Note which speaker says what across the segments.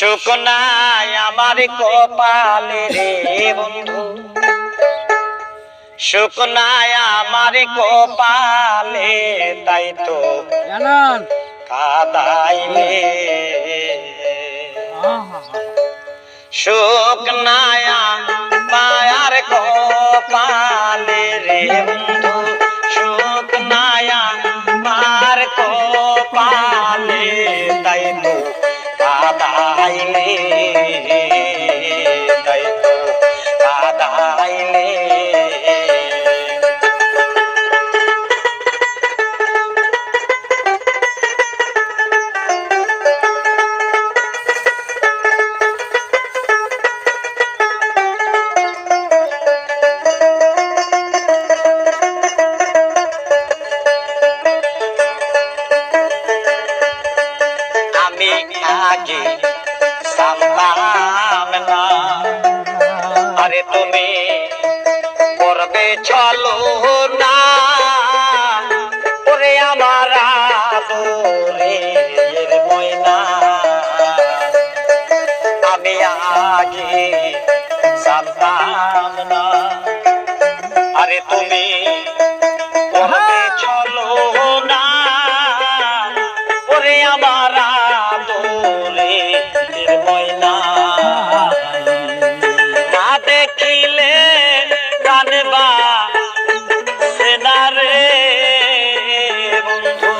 Speaker 1: সুখ নাই আমার কপালে রে বন্ধু, সুখ নাই আমার কপালে, তাই তো কাদাইলে। সুখ নাই আমার কপালে রে বন্ধু, সুখ নাই আমার কপালে, তাই তো কাদাইলে, তাই তো কাদাইলে। আমি আগে জানতাম না, আরে তুমি করবে চলো না, ওরে আমার আদরের ময়না। আমি আগে জানতাম না, আরে তুমি করবে চলো না, ওরে আমার আদরের ময়না। না দেখিলে জানবা সেনারে বন্ধু,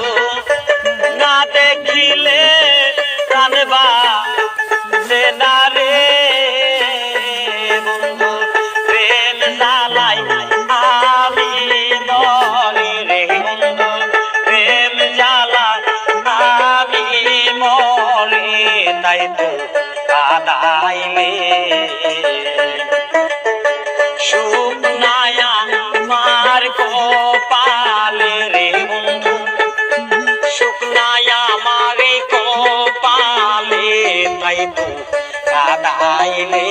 Speaker 1: না দেখিলে জানবা সেনারে বন্ধু। প্রেম জ্বালাই আমি মরি রে বন্ধু, প্রেম জ্বালাই আমি মরি, তাই তো কাদাইলে। সুখ নাই আমার কপালে রে বন্ধু, সুখ নাই আমার কপালে, তাই তো কাদাইলে।